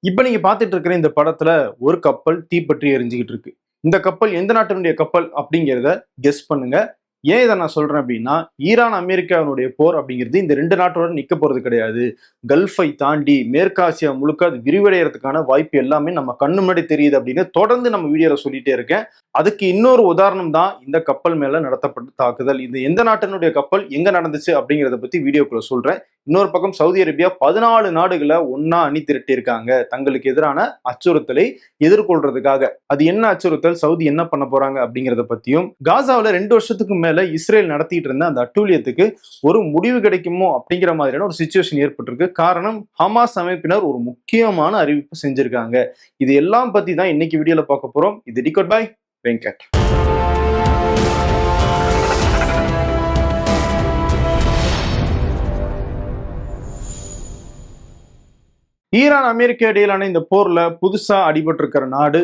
இப்ப நீங்க பார்த்துட்டு இருக்கிற இந்த படத்துல ஒரு கப்பல் தீப்பற்றி எரிஞ்சுகிட்டு இருக்கு. இந்த கப்பல் எந்த நாட்டினுடைய கப்பல் அப்படிங்கிறத கெஸ் பண்ணுங்க. ஏன் இதை நான் சொல்றேன் அப்படின்னா, ஈரான் அமெரிக்காவினுடைய போர் அப்படிங்கிறது இந்த 2 நாட்டோட நிக்க போறது கிடையாது. கல்ஃபை தாண்டி மேற்காசியா முழுக்க அது விரிவடையறதுக்கான வாய்ப்பு எல்லாமே நம்ம கண்ணு முன்னாடி தெரியுது அப்படின்னு தொடர்ந்து நம்ம வீடியோல சொல்லிட்டே இருக்கேன். அதுக்கு இன்னொரு உதாரணம் தான் இந்த கப்பல் மேல நடத்தப்பட்ட தாக்குதல். இது எந்த நாட்டினுடைய கப்பல், எங்க நடந்துச்சு அப்படிங்கிறத பத்தி வீடியோக்குள்ள சொல்றேன். இன்னொரு பக்கம் சவுதி அரேபியா 14 நாடுகளை ஒன்னா அணி திரட்டி இருக்காங்க தங்களுக்கு எதிரான அச்சுறுத்தலை எதிர்கொள்றதுக்காக. அது என்ன அச்சுறுத்தல், சவுதி என்ன பண்ண போறாங்க அப்படிங்கிறத பத்தியும், காசாவில் 2 வருஷத்துக்கு மேல இஸ்ரேல் நடத்திட்டு இருந்த அந்த அட்டூழியத்துக்கு ஒரு முடிவு கிடைக்குமோ அப்படிங்கிற மாதிரியான ஒரு சிச்சுவேஷன் ஏற்பட்டிருக்கு. காரணம், ஹமாஸ் அமைப்பினர் ஒரு முக்கியமான அறிவிப்பு செஞ்சிருக்காங்க. இது எல்லாம் பத்தி தான் இன்னைக்கு வீடியோல பார்க்க போறோம். இது decode by Venkat. Iran America இடையிலான இந்த போர்ல புதுசா அடிபட்டிருக்கிற நாடு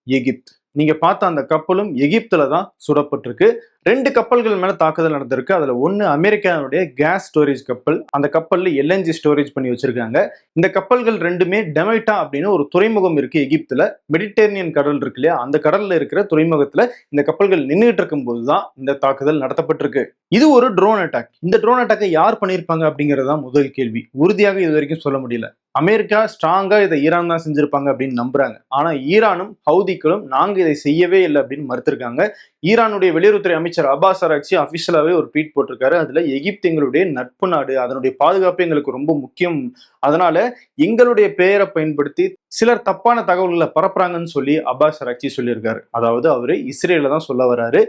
எகிப்து. நீங்க பார்த்த அந்த கப்பலும் எகிப்துல தான் சுடப்பட்டிருக்கு. 2 கப்பல்கள் மேல தாக்குதல் நடந்திருக்கு. அதுல ஒண்ணு அமெரிக்காவுடைய கேஸ் ஸ்டோரேஜ் கப்பல். அந்த கப்பல்ல எல்என்ஜி ஸ்டோரேஜ் பண்ணி வச்சிருக்காங்க. இந்த கப்பல்கள் ரெண்டுமே டெமைட்டா அப்படின்னு ஒரு துறைமுகம் இருக்கு எகிப்துல. மெடிட்டேரியன் கடல் இருக்கு இல்லையா, அந்த கடல்ல இருக்கிற துறைமுகத்துல இந்த கப்பல்கள் நின்றுட்டு இருக்கும் போதுதான் இந்த தாக்குதல் நடத்தப்பட்டிருக்கு. இது ஒரு ட்ரோன் அட்டாக். இந்த ட்ரோன் அட்டாக்கை யார் பண்ணியிருப்பாங்க அப்படிங்கறதுதான் முதல் கேள்வி. உறுதியாக இது வரைக்கும் சொல்ல முடியல. அமெரிக்கா ஸ்ட்ராங்கா இதை ஈரான் தான் செஞ்சிருப்பாங்க அப்படின்னு நம்புறாங்க. ஆனா ஈரானும் ஹவுதிகளும் நாங்க இதை செய்யவே இல்லை அப்படின்னு மறுத்திருக்காங்க. ஈரானுடைய வெளியுறவுத்துறை அமைச்சர் அப்பாஸ் அராக்சி அபிஷியலாவே ஒரு ட்வீட் போட்டிருக்காரு. அதுல எகிப்து எங்களுடைய நட்பு நாடு, அதனுடைய பாதுகாப்பு எங்களுக்கு ரொம்ப முக்கியம், அதனால எங்களுடைய பெயரை பயன்படுத்தி சிலர் தப்பான தகவல்களை பரப்புறாங்கன்னு சொல்லி அப்பாஸ் அராக்சி சொல்லியிருக்காரு. அதாவது அவரு இஸ்ரேல தான் சொல்ல வர்றாரு.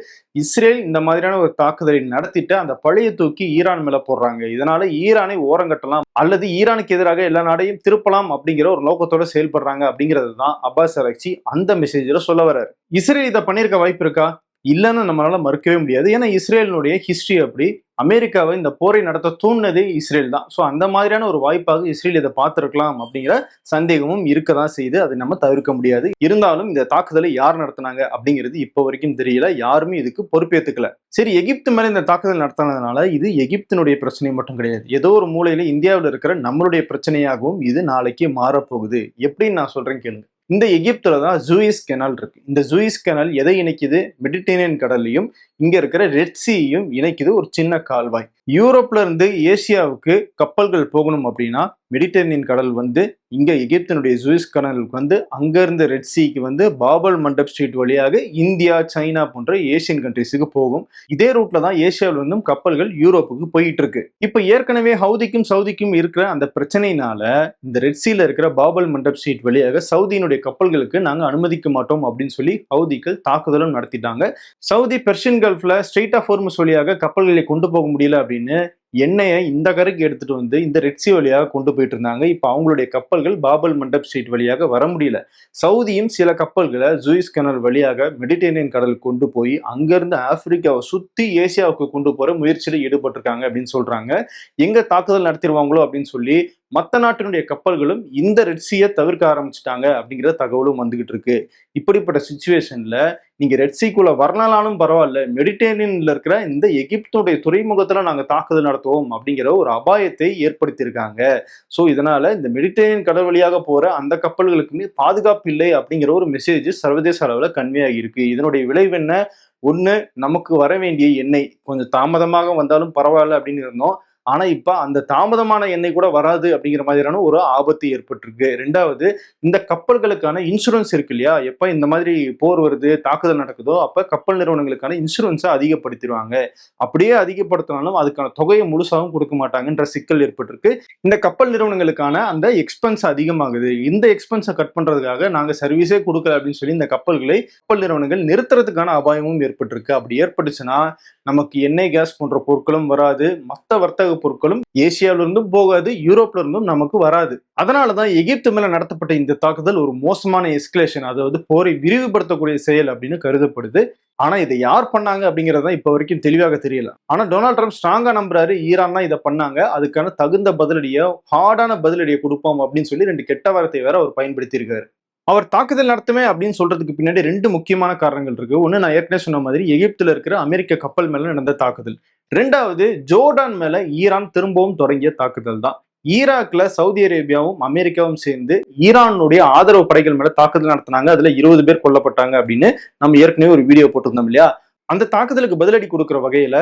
இஸ்ரேல் இந்த மாதிரியான ஒரு தாக்குதலை நடத்திட்டு அந்த பழைய தூக்கி ஈரான் மேல போடுறாங்க. இதனால ஈரானை ஓரங்கட்டலாம் அல்லது ஈரானுக்கு எதிராக எல்லா நாடையும் திருப்பலாம் அப்படிங்கிற ஒரு நோக்கத்தோட செயல்படுறாங்க அப்படிங்கிறது தான் அப்பாஸ் அராக்சி அந்த மெசேஜ்ல சொல்ல வர்றாரு. இஸ்ரேல் இதை பண்ணியிருக்க வாய்ப்பு இருக்கா? இல்லைன்னு நம்மளால மறுக்கவே முடியாது. ஏன்னா இஸ்ரேலினுடைய ஹிஸ்டரி அப்படி. அமெரிக்காவை இந்த போரை நடத்த தூண்டினதே இஸ்ரேல் தான். ஸோ அந்த மாதிரியான ஒரு வாய்ப்பாக இஸ்ரேல் இதை பார்த்திருக்கலாம் அப்படிங்கிற சந்தேகமும் இருக்கதான் செய்து, அதை நம்ம தவிர்க்க முடியாது. இருந்தாலும் இந்த தாக்குதலை யார் நடத்தினாங்க அப்படிங்கிறது இப்போ வரைக்கும் தெரியல. யாருமே இதுக்கு பொறுப்பேற்றுக்கல. சரி, எகிப்து மேல இந்த தாக்குதல் நடத்தினதுனால இது எகிப்தினுடைய பிரச்சனை மட்டும் கிடையாது. ஏதோ ஒரு மூலையில இந்தியாவில் இருக்கிற நம்மளுடைய பிரச்சனையாகவும் இது நாளைக்கு மாறப்போகுது. எப்படின்னு நான் சொல்றேன் கேளுங்க. இந்த எகிப்துல தான் சூயிஸ் கெனால் இருக்கு. இந்த சூயிஸ் கெனால் எதை இணைக்குது? மெடிட்டரேனியன் கடல்லையும் இங்க இருக்கிற ரெட் சீயையும் இணைக்குது ஒரு சின்ன கால்வாய். யூரோப்ல இருந்து ஏசியாவுக்கு கப்பல்கள் போகணும் அப்படின்னா மெடிட்டரேனியன் கடல் வந்து இங்க எகிப்தினுடைய சூயிஸ் கெனாலுக்கு வந்து அங்க இருந்து ரெட் சீக்கு வந்து பாபல் மண்டப் ஸ்ட்ரீட் வழியாக இந்தியா, சைனா போன்ற ஏசியன் கண்ட்ரிஸுக்கு போகும். இதே ரூட்ல தான் ஏசியாவில இருந்தும் கப்பல்கள் யூரோப்புக்கு போயிட்டு இருக்கு. இப்ப ஏற்கனவே ஹவுதிக்கும் சவுதிக்கும் இருக்கிற அந்த பிரச்சனையினால இந்த ரெட் சீல இருக்கிற பாபல் மண்டப் ஸ்ட்ரீட் வழியாக சவுதியினுடைய கப்பல்களுக்கு நாங்க அனுமதிக்க மாட்டோம் அப்படின்னு சொல்லி ஹவுதிகள் தாக்குதலும் நடத்திட்டாங்க. சவுதி பெர்ஷியன் கல்ஃப்ல ஸ்ட்ரெயிட் ஆஃப் ஹோர்முஸ் வழியாக கப்பல்களை கொண்டு போக முடியல அப்படின்னு எண்ணெயை இந்த கரைக்கு எடுத்துட்டு வந்து இந்த ரெட்சி வழியாக கொண்டு போயிட்டு இருந்தாங்க. இப்ப அவங்களுடைய கப்பல்கள் பாபல் மண்டப் ஸ்ட்ரீட் வழியாக வர முடியல. சவுதியும் சில கப்பல்களை சூயிஸ் கெனால் வழியாக மெடிட்டரேனியன் கடல் கொண்டு போய் அங்கிருந்து ஆப்பிரிக்காவை சுத்தி ஏசியாவுக்கு கொண்டு போற முயற்சியில ஈடுபட்டிருக்காங்க அப்படின்னு சொல்றாங்க. எங்க தாக்குதல் நடத்திடுவாங்களோ அப்படின்னு சொல்லி மற்ற நாட்டினுடைய கப்பல்களும் இந்த ரெட்சியை தவிர்க்க ஆரம்பிச்சுட்டாங்க அப்படிங்கிற தகவலும் வந்துகிட்டு இருக்கு. இப்படிப்பட்ட சிச்சுவேஷன்ல நீங்க ரெட்சிக்குள்ள வரலாலும் பரவாயில்ல, மெடிட்டரேனியன்ல இருக்கிற இந்த எகிப்துடைய துறைமுகத்துல நாங்க தாக்குதல் நடத்துவோம் அப்படிங்கிற ஒரு அபாயத்தை ஏற்படுத்தியிருக்காங்க. ஸோ இதனால இந்த மெடிட்டரேனியன் கடல் வழியாக போற அந்த கப்பல்களுக்குமே பாதுகாப்பு இல்லை அப்படிங்கிற ஒரு மெசேஜ் சர்வதேச அளவுல கன்வே ஆகியிருக்கு. இதனுடைய விளைவு என்ன? ஒண்ணு, நமக்கு வர வேண்டிய எண்ணெய் கொஞ்சம் தாமதமாக வந்தாலும் பரவாயில்ல அப்படின்னு இருந்தோம். ஆனா இப்ப அந்த தாமதமான எண்ணெய் கூட வராது அப்படிங்கிற மாதிரியான ஒரு ஆபத்து ஏற்பட்டிருக்கு. 2வது, இந்த கப்பல்களுக்கான இன்சூரன்ஸ் இருக்கு இல்லையா, எப்ப இந்த மாதிரி போர் வருது, தாக்குதல் நடக்குதோ அப்ப கப்பல் நிறுவனங்களுக்கான இன்சூரன்ஸை அதிகப்படுத்திடுவாங்க. அப்படியே அதிகப்படுத்தினாலும் அதுக்கான தொகையை முழுசாகவும் கொடுக்க மாட்டாங்கன்ற சிக்கல் ஏற்பட்டிருக்கு. இந்த கப்பல் நிறுவனங்களுக்கான அந்த எக்ஸ்பென்ஸ் அதிகமாகுது. இந்த எக்ஸ்பென்ஸை கட் பண்றதுக்காக நாங்க சர்வீஸே கொடுக்கல அப்படின்னு சொல்லி இந்த கப்பல்களை கப்பல் நிறுவனங்கள் நிறுத்துறதுக்கான அபாயமும் ஏற்பட்டிருக்கு. அப்படி ஏற்பட்டுச்சுன்னா நமக்கு எண்ணெய், கேஸ் போன்ற பொருட்களும் வராது, மற்ற வர்த்தக பொருட்களும் ஏசியாவில இருந்தும் போகாது, யூரோப்ல இருந்தும் நமக்கு வராது. அதனாலதான் எகிப்து மேல நடத்தப்பட்ட இந்த தாக்குதல் ஒரு மோசமான எஸ்கலேஷன், அதாவது போரை விரிவுபடுத்தக்கூடிய செயல் அப்படின்னு கருதப்படுது. ஆனா இதை யார் பண்ணாங்க அப்படிங்கறத இப்ப வரைக்கும் தெளிவாக தெரியல. ஆனா டொனால்ட் ட்ரம்ப் ஸ்ட்ராங்கா நம்புறாரு ஈரான் தான் இதை பண்ணாங்க, அதுக்கான தகுந்த பதிலடியை, ஹார்டான பதிலடியை கொடுப்போம் அப்படின்னு சொல்லி 2 கெட்ட வார்த்தை வேற அவர் பயன்படுத்தி இருக்காரு. அவர் தாக்குதல் நடத்துமே அப்படின்னு சொல்றதுக்கு பின்னாடி 2 முக்கியமான காரணங்கள் இருக்கு. ஒண்ணு, நான் ஏற்கனவே சொன்ன மாதிரி எகிப்துல இருக்கிற அமெரிக்க கப்பல் மேல நடந்த தாக்குதல். 2வது, ஜோர்டான் மேல ஈரான் திரும்பவும் தொடங்கிய தாக்குதல் தான். ஈராக்ல சவுதி அரேபியாவும் அமெரிக்காவும் சேர்ந்து ஈரானுடைய ஆதரவு படைகள் மேல தாக்குதல் நடத்தினாங்க. அதுல 20 பேர் கொல்லப்பட்டாங்க அப்படின்னு நம்ம ஏற்கனவே ஒரு வீடியோ போட்டிருந்தோம் இல்லையா? அந்த தாக்குதலுக்கு பதிலடி கொடுக்கிற வகையில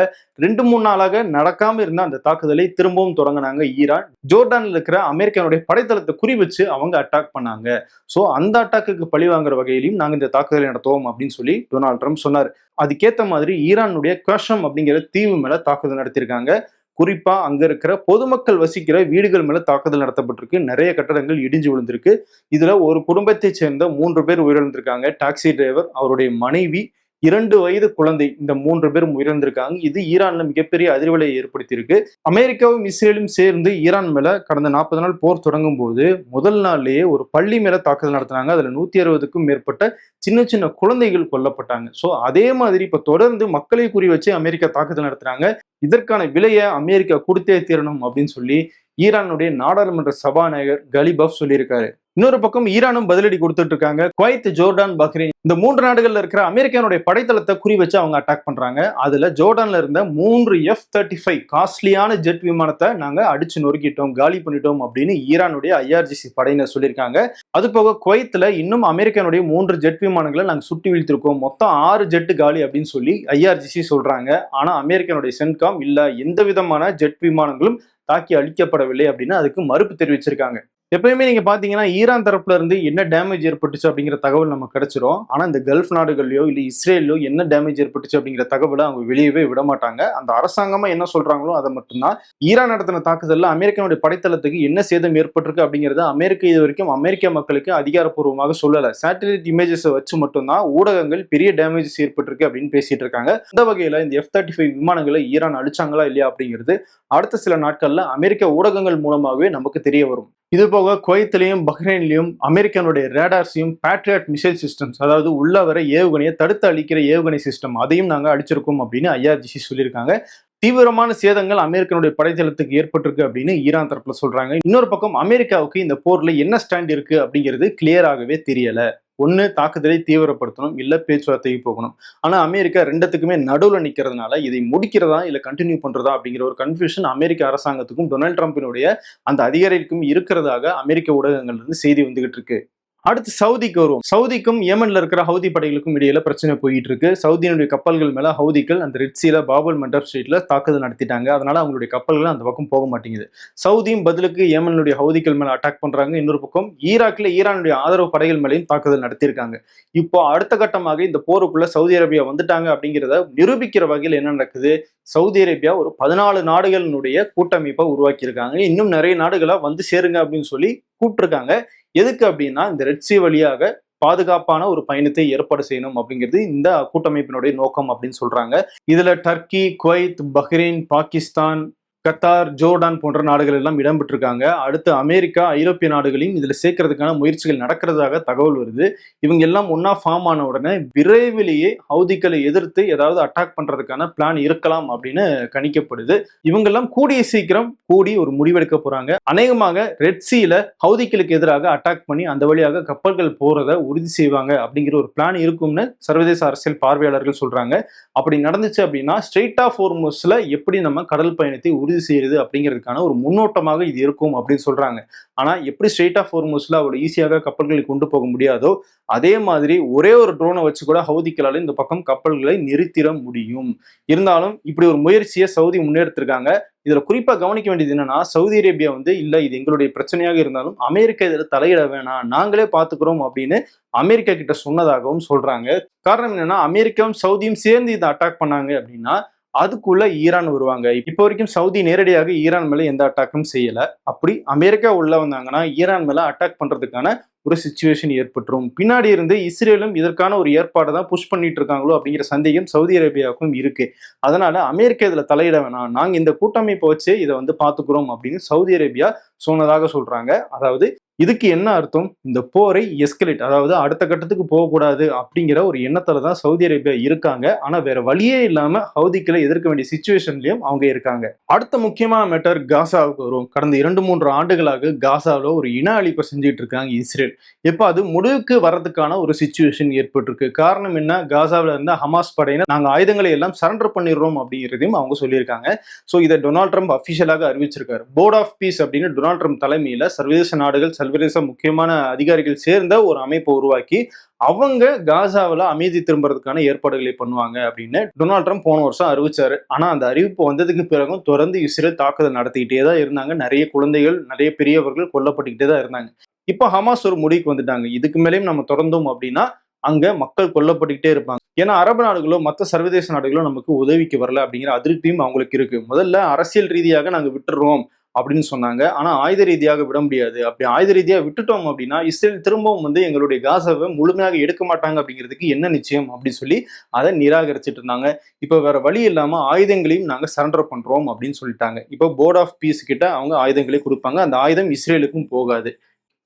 2-3 நாளாக நடக்காம இருந்த அந்த தாக்குதலை திரும்பவும் தொடங்கினாங்க ஈரான். ஜோர்டான்ல இருக்கிற அமெரிக்காவுடைய படைத்தளத்தை குறி வச்சு அவங்க அட்டாக் பண்ணாங்க. சோ அந்த அட்டாக்குக்கு பழி வாங்குற வகையிலும் நாங்க இந்த தாக்குதலை நடத்துவோம் அப்படின்னு சொல்லி டொனால்ட் ட்ரம்ப் சொன்னார். அதுக்கேத்த மாதிரி ஈரானுடைய கஷம் அப்படிங்கிற தீவு மேல தாக்குதல் நடத்திருக்காங்க. குறிப்பா அங்க இருக்கிற பொதுமக்கள் வசிக்கிற வீடுகள் மேல தாக்குதல் நடத்தப்பட்டிருக்கு. நிறைய கட்டடங்கள் இடிஞ்சு விழுந்திருக்கு. இதுல ஒரு குடும்பத்தை சேர்ந்த 3 பேர் உயிரிழந்திருக்காங்க. டாக்ஸி டிரைவர், அவருடைய மனைவி, 2 வயது குழந்தை, இந்த 3 பேரும் உயிரிழந்திருக்காங்க. இது ஈரான்ல மிகப்பெரிய அதிர்வலையை ஏற்படுத்தியிருக்கு. அமெரிக்காவும் இஸ்ரேலும் சேர்ந்து ஈரான் மேல கடந்த 40 நாள் போர் தொடங்கும் போது முதல் நாள்லயே ஒரு பள்ளி மேல தாக்குதல் நடத்தினாங்க. அதுல 160க்கும் மேற்பட்ட சின்ன சின்ன குழந்தைகள் கொல்லப்பட்டாங்க. சோ அதே மாதிரி இப்ப தொடர்ந்து மக்களை குறி வச்சு அமெரிக்கா தாக்குதல் நடத்துறாங்க. இதற்கான விலையை அமெரிக்கா கொடுத்தே தீரணும் அப்படின்னு சொல்லி ஈரானுடைய நாடாளுமன்ற சபாநாயகர் கலிபஃப் சொல்லியிருக்காரு. இன்னொரு பக்கம் ஈரானும் பதிலடி கொடுத்துட்டு இருக்காங்க. குவைத், ஜோர்டான், பஹ்ரைன் இந்த 3 நாடுகள்ல இருக்கிற அமெரிக்கானுடைய படைத்தளத்தை குறி வச்சு அவங்க அட்டாக் பண்றாங்க. அதுல ஜோர்டான்ல இருந்த 3 F-35 காஸ்ட்லியான ஜெட் விமானத்தை நாங்க அடிச்சு நொறுக்கிட்டோம், காலி பண்ணிட்டோம் அப்படின்னு ஈரானுடைய IRGC படையினர் சொல்லியிருக்காங்க. அது போக குவைத்ல இன்னும் அமெரிக்கானுடைய 3 ஜெட் விமானங்களை நாங்க சுட்டி வீழ்த்திருக்கோம், மொத்தம் 6 ஜெட் காலி அப்படின்னு சொல்லி IRGC சொல்றாங்க. ஆனா அமெரிக்கானுடைய சென்காம் இல்ல, எந்த விதமான ஜெட் விமானங்களும் தாக்கி அழிக்கப்படவில்லை அப்படின்னு அதுக்கு மறுப்பு தெரிவிச்சிருக்காங்க. எப்பயுமே நீங்க பாத்தீங்கன்னா ஈரான் தரப்புல இருந்து என்ன டேமேஜ் ஏற்பட்டுச்சு அப்படிங்கிற தகவல் நமக்கு கிடைச்சிரும். ஆனா இந்த கல்ஃப் நாடுகள்லயோ இல்ல இஸ்ரேலோ என்ன டேமேஜ் ஏற்பட்டுச்சு அப்படிங்கிற தகவலை அவங்க வெளியவே விட மாட்டாங்க. அந்த அரசாங்கமா என்ன சொல்றாங்களோ அதை மட்டும்தான். ஈரான் நடத்தின தாக்குதல்ல அமெரிக்காவுடைய படைத்தளத்துக்கு என்ன சேதம் ஏற்பட்டிருக்கு அப்படிங்கறத அமெரிக்கா இது வரைக்கும் அமெரிக்க மக்களுக்கு அதிகாரப்பூர்வமாக சொல்லல. சேட்டலைட் இமேஜஸ் வச்சு மட்டும்தான் ஊடகங்கள் பெரிய டேமேஜஸ் ஏற்பட்டிருக்கு அப்படின்னு பேசிட்டு இருக்காங்க. இந்த வகையில இந்த F-35 விமானங்களை ஈரான் அழிச்சாங்களா இல்லையா அப்படிங்கிறது அடுத்த சில நாட்கள்ல அமெரிக்க ஊடகங்கள் மூலமாகவே நமக்கு தெரிய வரும். இது போக குவைத்திலையும் பஹ்ரைன்லயும் அமெரிக்கனுடைய ரேடார்ஸையும் பேட்ரியாட் மிசைல் சிஸ்டம்ஸ், அதாவது உள்ள வர ஏவுகணையை தடுத்து அழிக்கிற ஏவுகணை சிஸ்டம், அதையும் நாங்க அடிச்சிருக்கோம் அப்படின்னு IRGC சொல்லியிருக்காங்க. தீவிரமான சேதங்கள் அமெரிக்கனுடைய படைத்தளத்துக்கு ஏற்பட்டிருக்கு அப்படின்னு ஈரான் தரப்புல சொல்றாங்க. இன்னொரு பக்கம் அமெரிக்காவுக்கு இந்த போர்ல என்ன ஸ்டாண்ட் இருக்கு அப்படிங்கிறது கிளியராகவே தெரியல. ஒண்ணு தாக்குதலை தீவிரப்படுத்தணும், இல்ல பேச்சுவார்த்தைக்கு போகணும். ஆனா அமெரிக்கா ரெண்டுத்துக்குமே நடுவுல நிக்கிறதுனால இதை முடிக்கிறதா இல்ல கண்டினியூ பண்றதா அப்படிங்கிற ஒரு கன்ஃபியூஷன் அமெரிக்க அரசாங்கத்துக்கும் டொனால்ட் ட்ரம்பினுடைய அந்த அதிகாரிக்கும் இருக்கிறதாக அமெரிக்க ஊடகங்கள்ல இருந்து செய்தி வந்துகிட்டு இருக்கு. அடுத்து சவுதிக்கு வருவோம். சவுதிக்கும் ஏமன்ல இருக்கிற ஹவுதி படைகளுக்கும் இடையில பிரச்சனை போயிட்டு இருக்கு. சவுதியினுடைய கப்பல்கள் மேல ஹவுதிகள் அந்த ரெட் சீல பாபுல் மண்டப் ஸ்ட்ரீட்ல தாக்குதல் நடத்திட்டாங்க. அதனால அவங்களுடைய கப்பல்கள் அந்த பக்கம் போக மாட்டேங்குது. சவுதியும் பதிலுக்கு ஏமனுடைய ஹவுதிகள் மேல அட்டாக் பண்றாங்க. இன்னொரு பக்கம் ஈராக்ல ஈரானுடைய ஆதரவு படைகள் மேலையும் தாக்குதல் நடத்தியிருக்காங்க. இப்போ அடுத்த கட்டமாக இந்த போருக்குள்ள சவுதி அரேபியா வந்துட்டாங்க அப்படிங்கிறத நிரூபிக்கிற வகையில் என்ன நடக்குது? சவுதி அரேபியா ஒரு 14 நாடுகளினுடைய கூட்டமைப்பை உருவாக்கி இருக்காங்க. இன்னும் நிறைய நாடுகளா வந்து சேருங்க அப்படின்னு சொல்லி கூப்பிட்டுருக்காங்க. எதுக்கு அப்படின்னா இந்த ரெட் சி வழியாக பாதுகாப்பான ஒரு பயணத்தை ஏற்பாடு செய்யணும் அப்படிங்கிறது இந்த கூட்டமைப்பினுடைய நோக்கம் அப்படின்னு சொல்றாங்க. இதுல Turkey, Kuwait, Bahrain, Pakistan, Qatar, Jordan போன்ற நாடுகள் எல்லாம் இடம்பெற்றிருக்காங்க. அடுத்து அமெரிக்கா, ஐரோப்பிய நாடுகளையும் இதுல சேர்க்கறதுக்கான முயற்சிகள் நடக்கிறதாக தகவல் வருது. இவங்க எல்லாம் ஒன்னா ஃபார்ம் ஆன உடனே விரைவிலேயே ஹவுதிகளை எதிர்த்து ஏதாவது அட்டாக் பண்றதுக்கான பிளான் இருக்கலாம் அப்படின்னு கணிக்கப்படுது. இவங்க எல்லாம் கூடிய சீக்கிரம் கூடி ஒரு முடிவெடுக்க போறாங்க. அநேகமாக ரெட் சீல ஹவுதிகளுக்கு எதிராக அட்டாக் பண்ணி அந்த வழியாக கப்பல்கள் போறதை உறுதி செய்வாங்க அப்படிங்கிற ஒரு பிளான் இருக்கும்னு சர்வதேச அரசியல் பார்வையாளர்கள் சொல்றாங்க. அப்படி நடந்துச்சு அப்படின்னா ஸ்ட்ரெயிட் ஆஃப் ஹோர்முஸ்ல எப்படி நம்ம கடல் பயணத்தை உறுதி செய்யறது அப்படிங்கிறதுக்கான ஒரு முன்னோட்டமாக இது இருக்கும் அப்படின்னு சொல்றாங்க. ஆனா எப்படி ஸ்ட்ரெயிட் ஆஃப் ஹோர்முஸ்ல அவ்வளவு ஈஸியாக கப்பல்களை கொண்டு போக முடியாதோ அதே மாதிரி ஒரே ஒரு ட்ரோனை வச்சு கூட ஹவுதிகளால இந்த பக்கம் கப்பல்களை நிறுத்திட முடியும். இருந்தாலும் இப்படி ஒரு முயற்சியை சவுதி முன்னெடுத்திருக்காங்க. இதுல குறிப்பா கவனிக்க வேண்டியது என்னன்னா, சவுதி அரேபியா வந்து இல்ல இது எங்களுடைய பிரச்சனையாக இருந்தாலும் அமெரிக்கா இதுல தலையிட வேணாம், நாங்களே பாத்துக்கிறோம் அப்படின்னு அமெரிக்கா கிட்ட சொன்னதாகவும் சொல்றாங்க. காரணம் என்னன்னா, அமெரிக்காவும் சவுதியும் சேர்ந்து இதை அட்டாக் பண்ணாங்க அப்படின்னா அதுக்குள்ள ஈரான் வருவாங்க. இப்போ வரைக்கும் சவுதி நேரடியாக ஈரான் மேல எந்த அட்டாக்கும் செய்யல. அப்படி அமெரிக்கா உள்ள வந்தாங்கன்னா ஈரான் மேல அட்டாக் பண்றதுக்கான ஒரு சிச்சுவேஷன் ஏற்பட்டுரும். பின்னாடி இருந்து இஸ்ரேலும் இதற்கான ஒரு ஏற்பாடை தான் புஷ் பண்ணிட்டு இருக்காங்களோ அப்படிங்கிற சந்தேகம் சவுதி அரேபியாவுக்கும் இருக்கு. அதனால அமெரிக்கா இதுல தலையிட வேணாம், நாங்க இந்த கூட்டமைப்பை வச்சு இதை வந்து பாத்துக்கிறோம் அப்படின்னு சவுதி அரேபியா சொன்னதாக சொல்றாங்க. அதாவது இதுக்கு என்ன அர்த்தம்? இந்த போரை எஸ்கலேட், அதாவது அடுத்த கட்டத்துக்கு போகக்கூடாது அப்படிங்கிற ஒரு எண்ணத்துல தான் சவுதி அரேபியா இருக்காங்க. ஆனா வேற வழியே இல்லாம ஹவுதிக்களை எதிர்க்க வேண்டிய சிச்சுவேஷன்லயும் அவங்க இருக்காங்க. அடுத்த முக்கியமான மேட்டர் காசாவுக்கு வரும். கடந்த 2-3 ஆண்டுகளாக காசாவுல ஒரு இன அழிப்பை செஞ்சுட்டு இருக்காங்க இஸ்ரேல். இப்ப அது முடிவுக்கு வர்றதுக்கான ஒரு சிச்சுவேஷன் ஏற்பட்டிருக்கு. காரணம் என்ன? காசாவுல இருந்த ஹமாஸ் படையினர் நாங்க ஆயுதங்களை எல்லாம் சரண்டர் பண்ணிடுறோம் அப்படிங்கிறதையும் அவங்க சொல்லியிருக்காங்க. சோ இதை டொனால்ட் ட்ரம்ப் அபிஷியலாக அறிவிச்சிருக்காரு. போர்ட் ஆஃப் பீஸ் அப்படின்னு டொனால்ட் ட்ரம்ப் தலைமையில சர்வதேச நாடுகள், சர்வதேச முக்கியமான அதிகாரிகள் சேர்ந்த ஒரு அமைப்பை உருவாக்கி அவங்க காசாவில் அமைதி திரும்புறதுக்கான ஏற்பாடுகளை பண்ணுவாங்க அப்படின்னு டொனால்ட் ட்ரம்ப் போன வருஷம் அறிவிச்சாரு. ஆனா அந்த அறிவிப்பு வந்ததுக்கு பிறகும் தொடர்ந்து இஸ்ரேல் தாக்குதல் நடத்திக்கிட்டே தான் இருந்தாங்க. நிறைய குழந்தைகள், நிறைய பெரியவர்கள் கொல்லப்பட்டுக்கிட்டே தான் இருந்தாங்க. இப்போ ஹமாஸ் ஒரு முடிவுக்கு வந்துட்டாங்க. இதுக்கு மேலேயும் நம்ம தொடர்ந்தோம் அப்படின்னா அங்க மக்கள் கொல்லப்பட்டுக்கிட்டே இருப்பாங்க. ஏன்னா அரபு நாடுகளோ மற்ற சர்வதேச நாடுகளோ நமக்கு உதவிக்கு வரல அப்படிங்கிற அதிருப்தியும் அவங்களுக்கு இருக்கு. முதல்ல அரசியல் ரீதியாக நாங்க விட்டுறோம் அப்படின்னு சொன்னாங்க. ஆனா ஆயுத ரீதியாக விட முடியாது. அப்படி ஆயுத ரீதியாக விட்டுட்டோம் அப்படின்னா இஸ்ரேல் திரும்பவும் எங்களுடைய காசாவை முழுமையாக எடுக்க மாட்டாங்க அப்படிங்கிறதுக்கு என்ன நிச்சயம் அப்படின்னு சொல்லி அதை நிராகரிச்சுட்டு இருந்தாங்க. இப்ப வேற வழி இல்லாம ஆயுதங்களையும் நாங்க சரண்டர் பண்றோம் அப்படின்னு சொல்லிட்டாங்க. இப்போ போர்ட் ஆஃப் பீஸ் கிட்ட அவங்க ஆயுதங்களை கொடுப்பாங்க. அந்த ஆயுதம் இஸ்ரேலுக்கும் போகாது.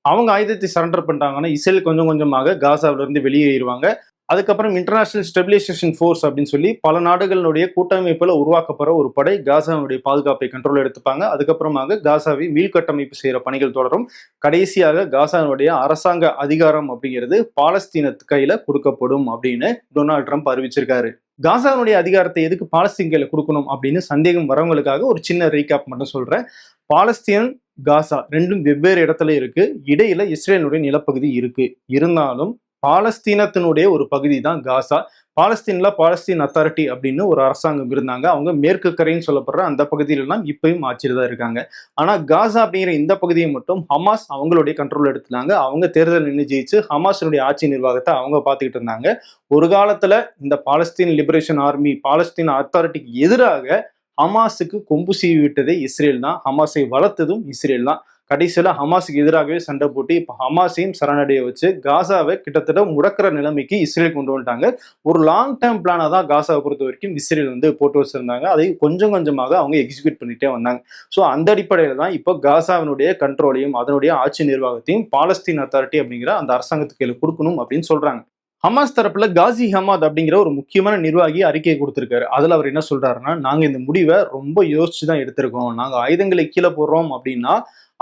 அவங்க ஆயுதத்தை சரண்டர் பண்ணிட்டாங்கன்னா இஸ்ரேல் கொஞ்சம் கொஞ்சமாக காசாவில இருந்து வெளியேறிடுவாங்க. அதுக்கப்புறம் இன்டர்நேஷனல் ஸ்டெபிலைசேஷன் ஃபோர்ஸ் அப்படின்னு சொல்லி பல நாடுகளுடைய கூட்டமைப்புல உருவாக்கப்படுற ஒரு படை காசாவுடைய பாதுகாப்பை கண்ட்ரோல் எடுத்துப்பாங்க. அதுக்கப்புறமாக காசாவை மீள்கட்டமைப்பு செய்யற பணிகள் தொடரும். கடைசியாக காசாவுடைய அரசாங்க அதிகாரம் அப்படிங்கிறது பாலஸ்தீனத்து கையில கொடுக்கப்படும் அப்படின்னு டொனால்ட் ட்ரம்ப் அறிவிச்சிருக்காரு. காசாவுடைய அதிகாரத்தை எதுக்கு பாலஸ்தீன் கையில கொடுக்கணும் அப்படின்னு சந்தேகம் வரவங்களுக்காக ஒரு சின்ன ரீகேப் மட்டும் சொல்றேன். பாலஸ்தீன், காசா ரெண்டும் வெவ்வேறு இடத்துல இருக்கு. இடையில இஸ்ரேலுடைய நிலப்பகுதி இருக்கு. இருந்தாலும் பாலஸ்தீனத்தினுடைய ஒரு பகுதி தான் காசா. பாலஸ்தீன்ல பாலஸ்தீன் அத்தாரிட்டி அப்படின்னு ஒரு அரசாங்கம் இருந்தாங்க. அவங்க மேற்கு கரைன்னு சொல்லப்படுற அந்த பகுதியிலலாம் இப்பயும் ஆட்சியில் தான் இருக்காங்க. ஆனா காசா அப்படிங்கிற இந்த பகுதியை மட்டும் ஹமாஸ் அவங்களுடைய கண்ட்ரோல் எடுத்துட்டாங்க. அவங்க தேர்தல் நின்று ஜெயிச்சு ஹமாஸினுடைய ஆட்சி நிர்வாகத்தை அவங்க பார்த்துக்கிட்டு இருந்தாங்க. ஒரு காலத்துல இந்த பாலஸ்தீன் லிபரேஷன் ஆர்மி, பாலஸ்தீன் அத்தாரிட்டிக்கு எதிராக ஹமாஸுக்கு கொம்பு சீவி விட்டதே இஸ்ரேல் தான். ஹமாஸை வளர்த்ததும் இஸ்ரேல் தான். கடைசியில ஹமாஸுக்கு எதிராகவே சண்டை போட்டு இப்ப ஹமாஸையும் சரணடைய வச்சு காசாவை கிட்டத்தட்ட முடக்கிற நிலைமைக்கு இஸ்ரேல் கொண்டு வந்துட்டாங்க. ஒரு லாங் டேர்ம் பிளானா தான் காசாவை பொறுத்த வரைக்கும் இஸ்ரேல் போட்டு வச்சிருந்தாங்க. அதை கொஞ்சம் கொஞ்சமாக அவங்க எக்ஸிக்யூட் பண்ணிட்டே வந்தாங்க. ஸோ அந்த அடிப்படையில தான் இப்போ காசாவினுடைய கண்ட்ரோலையும் அதனுடைய ஆட்சி நிர்வாகத்தையும் பாலஸ்தீன் அத்தாரிட்டி அப்படிங்கிற அந்த அரசாங்கத்துக்கு கையில கொடுக்கணும் அப்படின்னு சொல்றாங்க. ஹமாஸ் தரப்புல காசி ஹமாத் அப்படிங்கிற ஒரு முக்கியமான நிர்வாகி அறிக்கையை கொடுத்திருக்காரு. அதுல அவர் என்ன சொல்றாருன்னா, நாங்க இந்த முடிவை ரொம்ப யோசிச்சுதான் எடுத்திருக்கோம். நாங்க ஆயுதங்களை கீழே போடுறோம் அப்படின்னா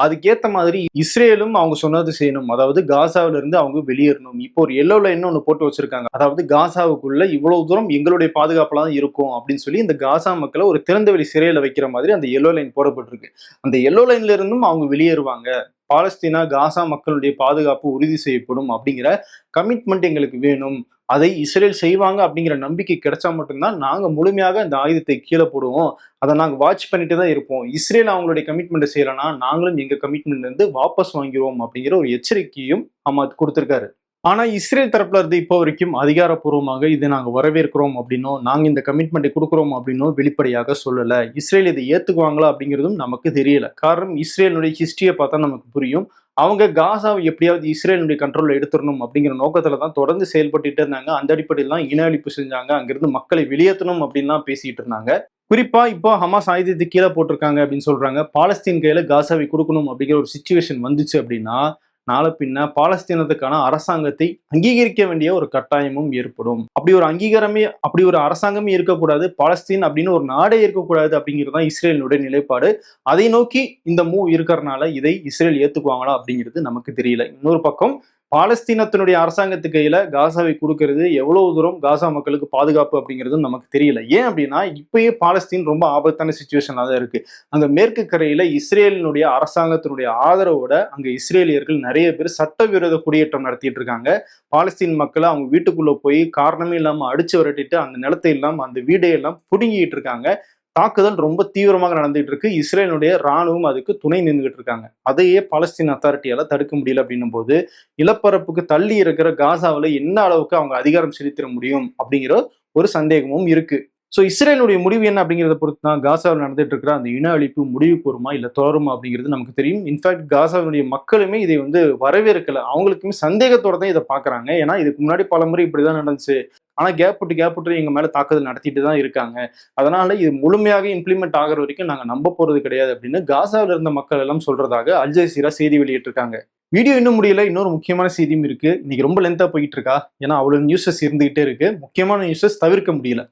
அதுக்கேத்த மாதிரி இஸ்ரேலும் அவங்க சொன்னது செய்யணும். அதாவது காசாவில இருந்து அவங்க வெளியேறணும். இப்போ ஒரு எல்லோ லைன் ஒன்று போட்டு வச்சிருக்காங்க. அதாவது காசாவுக்குள்ள இவ்வளவு தூரம் எங்களுடைய பாதுகாப்புல தான் இருக்கும் அப்படின்னு சொல்லி இந்த காசா மக்களை ஒரு திறந்தவெளி சிறையில வைக்கிற மாதிரி அந்த எல்லோ லைன் போடப்பட்டிருக்கு. அந்த எல்லோ லைன்ல இருந்தும் அவங்க வெளியேறுவாங்க. பாலஸ்தீனா, காசா மக்களுடைய பாதுகாப்பு உறுதி செய்யப்படும் அப்படிங்கிற கமிட்மெண்ட் எங்களுக்கு வேணும். அதை இஸ்ரேல் செய்வாங்க அப்படிங்கிற நம்பிக்கை கிடைச்சா மட்டும்தான் நாங்க முழுமையாக இந்த ஆயுதத்தை கீழே போடுவோம். அதை நாங்க வாட்ச் பண்ணிட்டு தான் இருப்போம். இஸ்ரேல் அவங்களுடைய கமிட்மெண்ட் செய்யலன்னா நாங்களும் எங்க கமிட்மெண்ட்ல இருந்து வாபஸ் வாங்கிடுவோம் அப்படிங்கிற ஒரு எச்சரிக்கையும் ஹமாத் கொடுத்திருக்காரு. ஆனா இஸ்ரேல் தரப்புல இருந்து இப்போ வரைக்கும் அதிகாரப்பூர்வமாக இதை நாங்க வரவேற்கிறோம் அப்படின்னோ, நாங்க இந்த கமிட்மெண்ட்டை கொடுக்குறோம் அப்படின்னோ வெளிப்படையாக சொல்லல. இஸ்ரேல் இதை ஏத்துக்குவாங்களா அப்படிங்கிறதும் நமக்கு தெரியல. காரணம் இஸ்ரேலுடைய ஹிஸ்டரியை பார்த்தா நமக்கு புரியும். அவங்க காசாவை எப்படியாவது இஸ்ரேலுடைய கண்ட்ரோல்ல எடுத்துடணும் அப்படிங்கிற நோக்கத்துல தான் தொடர்ந்து செயல்பட்டு இருந்தாங்க. அந்த அடிப்படையில் தான் இன அழிப்பு செஞ்சாங்க. அங்கிருந்து மக்களை வெளியேற்றணும் அப்படின்னு தான் பேசிட்டு இருந்தாங்க. குறிப்பா இப்போ ஹமாஸ் ஆயுதத்தை கீழே போட்டிருக்காங்க அப்படின்னு சொல்றாங்க. பாலஸ்தீன் கையில காசாவை கொடுக்கணும் அப்படிங்கிற ஒரு சிச்சுவேஷன் வந்துச்சு அப்படின்னா நாளை பின்ன பாலஸ்தீனத்துக்கான அரசாங்கத்தை அங்கீகரிக்க வேண்டிய ஒரு கட்டாயமும் ஏற்படும். அப்படி ஒரு அரசாங்கமே இருக்கக்கூடாது, பாலஸ்தீன் அப்படின்னு ஒரு நாடே இருக்கக்கூடாது அப்படிங்கிறது தான் இஸ்ரேலினுடைய நிலைப்பாடு. அதை நோக்கி இந்த மூவ் இருக்கிறதுனால இதை இஸ்ரேல் ஏத்துக்குவாங்களா அப்படிங்கிறது நமக்கு தெரியல. இன்னொரு பக்கம் பாலஸ்தீனத்தினுடைய அரசாங்கத்துக்கு கையில காசாவை கொடுக்கறது எவ்வளவு தூரம் காசா மக்களுக்கு பாதுகாப்பு அப்படிங்கிறதும் நமக்கு தெரியல. ஏன் அப்படின்னா இப்பயே பாலஸ்தீன் ரொம்ப ஆபத்தான சிச்சுவேஷன்ல தான் இருக்கு. அங்க மேற்கு கரையில இஸ்ரேலினுடைய அரசாங்கத்தினுடைய ஆதரவோட அங்க இஸ்ரேலியர்கள் நிறைய பேர் சட்டவிரோத குடியேற்றம் நடத்திட்டு இருக்காங்க. பாலஸ்தீன் மக்களை அவங்க வீட்டுக்குள்ள போய் காரணமே இல்லாம அடிச்சு விரட்டிட்டு அந்த நிலத்தை எல்லாம் அந்த வீடையெல்லாம் புடுங்கிட்டு இருக்காங்க. தாக்குதல் ரொம்ப தீவிரமாக நடந்துட்டு இருக்கு. இஸ்ரேலுடைய ராணுவம் அதுக்கு துணை நின்றுகிட்டு இருக்காங்க. அதையே பாலஸ்தீன் அத்தாரிட்டியால தடுக்க முடியல அப்படின்னும் போது நிலப்பரப்புக்கு தள்ளி இருக்கிற காசாவில் என்ன அளவுக்கு அவங்க அதிகாரம் செலுத்திட முடியும் அப்படிங்கிற ஒரு சந்தேகமும் இருக்கு. ஸோ இஸ்ரேலுடைய முடிவு என்ன அப்படிங்கிறத பொறுத்து தான் காசாவில் நடந்துட்டு இருக்கிற அந்த இன அழிப்பு முடிவுக்கு வருமா இல்லை தொடருமா அப்படிங்கிறது நமக்கு தெரியும். இன்ஃபேக்ட் காசாவுடைய மக்களுமே இதை வரவேற்கல. அவங்களுக்குமே சந்தேகத்தோட தான் இதை பாக்குறாங்க. ஏன்னா இதுக்கு முன்னாடி பல முறை இப்படிதான் நடந்துச்சு. ஆனா கேப் விட்டு எங்க மேல தாக்குதல் நடத்திட்டு தான் இருக்காங்க. அதனால இது முழுமையாக இம்ப்ளிமெண்ட் ஆகிற வரைக்கும் நாங்க நம்ப போறது கிடையாது அப்படின்னு காசாவில் இருந்த மக்கள் எல்லாம் சொல்றதாக அல் ஜசீரா செய்தி வெளியிட்டிருக்காங்க. வீடியோ இன்னும் முடியல. இன்னொரு முக்கியமான செய்தியும் இருக்கு. இன்னைக்கு ரொம்ப லென்த்தா போயிட்டு இருக்கா. ஏன்னா அவ்வளவு நியூஸஸ் இருந்துகிட்டே இருக்கு. முக்கியமான நியூஸஸ் தவிர்க்க முடியல.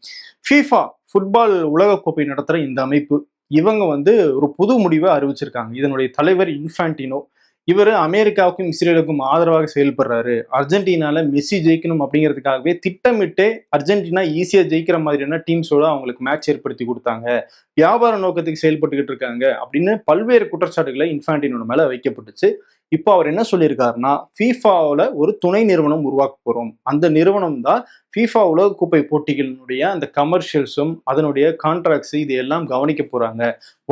FIFA ஃபுட்பால் உலகக்கோப்பை நடத்துற இந்த அமைப்பு இவங்க வந்து ஒரு புது முடிவை அறிவிச்சிருக்காங்க. இதனுடைய தலைவர் இன்ஃபான்டினோ. இவர் அமெரிக்காவுக்கும் இஸ்ரேலுக்கும் ஆதரவாக செயல்படுறாரு. அர்ஜென்டினால மெஸ்ஸி ஜெயிக்கணும் அப்படிங்கிறதுக்காகவே திட்டமிட்டே அர்ஜென்டினா ஈஸியா ஜெயிக்கிற மாதிரியான டீம்ஸோட அவங்களுக்கு மேட்ச் ஏற்படுத்தி கொடுத்தாங்க. வியாபார நோக்கத்துக்கு செயல்பட்டுக்கிட்டு இருக்காங்க அப்படின்னு பல்வேறு குற்றச்சாட்டுகளை இன்ஃபான்டினோ மேல வைக்கப்பட்டுச்சு. இப்போ அவர் என்ன சொல்லியிருக்காருன்னா, ஃபீஃபாவில் ஒரு துணை நிறுவனம் உருவாக்க போறோம். அந்த நிறுவனம் தான் ஃபீஃபா உலகக்கோப்பை போட்டிகளினுடைய அந்த கமர்ஷியல்ஸும் அதனுடைய கான்ட்ராக்ட்ஸ் இது எல்லாம் கவனிக்க போறாங்க.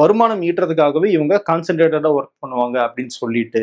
வருமானம் ஈட்டுறதுக்காகவே இவங்க கான்சென்ட்ரேட்டடா ஒர்க் பண்ணுவாங்க அப்படின்னு சொல்லிட்டு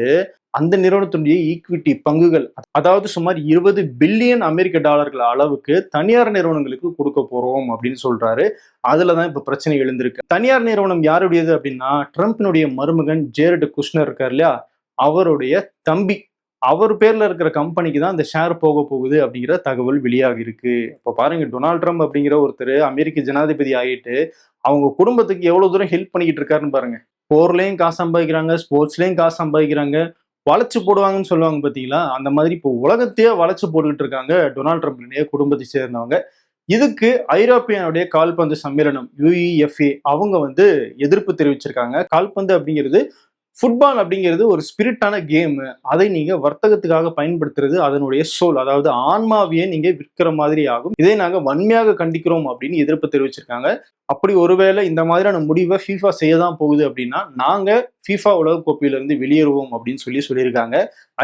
அந்த நிறுவனத்தினுடைய ஈக்விட்டி பங்குகள், அதாவது சுமார் 20 பில்லியன் அமெரிக்க டாலர்கள் அளவுக்கு தனியார் நிறுவனங்களுக்கு கொடுக்க போறோம் அப்படின்னு சொல்றாரு. அதுலதான் இப்ப பிரச்சனை எழுந்திருக்கு. தனியார் நிறுவனம் யாருடையது அப்படின்னா, ட்ரம்பினுடைய மருமகன் ஜேரட் குஷ்னர் இருக்கார் இல்லையா, அவருடைய தம்பி. அவர் பேர்ல இருக்கிற கம்பெனிக்கு தான் இந்த ஷேர் போக போகுது அப்படிங்கிற தகவல் வெளியாகி இருக்கு. இப்ப பாருங்க, டொனால்ட் ட்ரம்ப் அப்படிங்கிற ஒருத்தர் அமெரிக்க ஜனாதிபதி ஆகிட்டு அவங்க குடும்பத்துக்கு எவ்வளவு தூரம் ஹெல்ப் பண்ணிக்கிட்டு இருக்காருன்னு பாருங்க. போர்லயும் காசு சம்பாதிக்கிறாங்க, ஸ்போர்ட்ஸ்லயும் காசு சம்பாதிக்கிறாங்க, வளைச்சு போடுவாங்கன்னு சொல்லுவாங்க பாத்தீங்களா, அந்த மாதிரி இப்போ உலகத்தையே வளைச்சு போட்டுக்கிட்டு இருக்காங்க டொனால்ட் ட்ரம்ப்னுடைய குடும்பத்தை சேர்ந்தவங்க. இதுக்கு ஐரோப்பியனுடைய கால்பந்து சம்மேளனம் UEFA அவங்க வந்து எதிர்ப்பு தெரிவிச்சிருக்காங்க. கால்பந்து அப்படிங்கிறது, ஃபுட்பால் அப்படிங்கிறது ஒரு ஸ்பிரிட்டான கேம். அதை நீங்க வர்த்தகத்துக்காக பயன்படுத்துறது அதனுடைய சோல், அதாவது ஆன்மாவையே நீங்க விற்கிற மாதிரி ஆகும். இதை நாங்க வன்மையாக கண்டிக்கிறோம் அப்படின்னு எதிர்ப்பு தெரிவிச்சிருக்காங்க. அப்படி ஒருவேளை இந்த மாதிரியான முடிவை FIFA செய்யதான் போகுது அப்படின்னா, நாங்க FIFA உலகக்கோப்பையிலிருந்து வெளியேறுவோம் அப்படின்னு சொல்லியிருக்காங்க.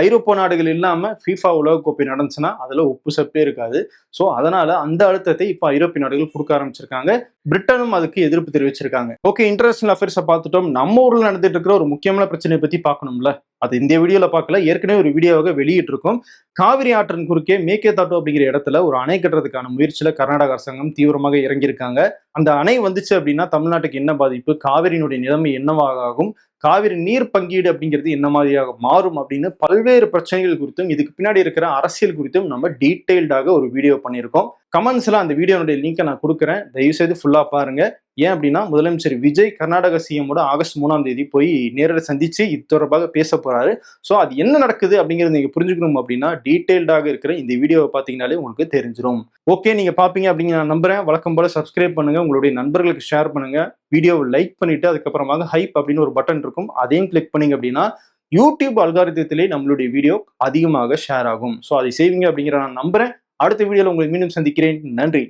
ஐரோப்பா நாடுகள் இல்லாம FIFA உலகக்கோப்பை நடந்துச்சுன்னா அதுல உப்பு சப்பே இருக்காது. ஸோ அதனால அந்த அழுத்தத்தை இப்ப ஐரோப்பிய நாடுகள் கொடுக்க ஆரம்பிச்சிருக்காங்க. பிரிட்டனும் அதுக்கு எதிர்ப்பு தெரிவிச்சிருக்காங்க. ஓகே, இன்டர்நேஷனல் அஃபேர்ஸை பார்த்துட்டோம். நம்ம ஊர்ல நடந்துட்டு இருக்கிற ஒரு முக்கியமான பிரச்சனையை பத்தி பார்க்கணும்ல, அது இந்த வீடியோல பார்க்கல, ஏற்கனவே ஒரு வீடியோவாக வெளியிட்டு இருக்கோம். காவிரி ஆற்றின் குறுக்கே மேகேதாட்டு அப்படிங்கிற இடத்துல ஒரு அணை கட்டுறதுக்கான முயற்சியில கர்நாடக அரசாங்கம் தீவிரமாக இறங்கியிருக்காங்க. அந்த அணை வந்துச்சு அப்படின்னா தமிழ்நாட்டுக்கு என்ன பாதிப்பு, காவிரியினுடைய நிலைமை என்னவாக ஆகும், காவிரி நீர் பங்கீடு அப்படிங்கிறது என்ன மாதிரியாக மாறும் அப்படின்னு பல்வேறு பிரச்சனைகள் குறித்தும் இதுக்கு பின்னாடி இருக்கிற அரசியல் குறித்தும் நம்ம டீடைல்டாக ஒரு வீடியோ பண்ணியிருக்கோம். கமெண்ட்ஸ்ல அந்த வீடியோனுடைய லிங்கை நான் கொடுக்குறேன், தயவு செய்து ஃபுல்லா பாருங்க. ஏன் அப்படின்னா, முதலமைச்சர் விஜய் கர்நாடக சிஎம்மோட ஆகஸ்ட் 3ஆம் தேதி போய் நேரில் சந்திச்சு இது தொடர்பாக பேச போறாரு. ஸோ அது என்ன நடக்குது அப்படிங்கிறது நீங்க புரிஞ்சுக்கணும் அப்படின்னா டீடைல்டாக இருக்கிற இந்த வீடியோவை பார்த்தீங்கன்னாலே உங்களுக்கு தெரிஞ்சிடும். ஓகே, நீங்க பாப்பீங்க அப்படிங்க நான் நம்புறேன். வழக்கம் போல சப்ஸ்கிரைப் பண்ணுங்க, உங்களுடைய நண்பர்களுக்கு ஷேர் பண்ணுங்க, வீடியோவை லைக் பண்ணிட்டு அதுக்கப்புறமாக ஹைப் அப்படின்னு ஒரு பட்டன் இருக்கும், அதையும் கிளிக் பண்ணீங்க அப்படின்னா யூடியூப் அல்காரிதத்திலே நம்மளுடைய வீடியோ அதிகமாக ஷேர் ஆகும். ஸோ அதை செய்வீங்க அப்படிங்கிற நான் நம்புறேன். அடுத்த வீடியோவில் உங்களை மீண்டும் சந்திக்கிறேன். நன்றி.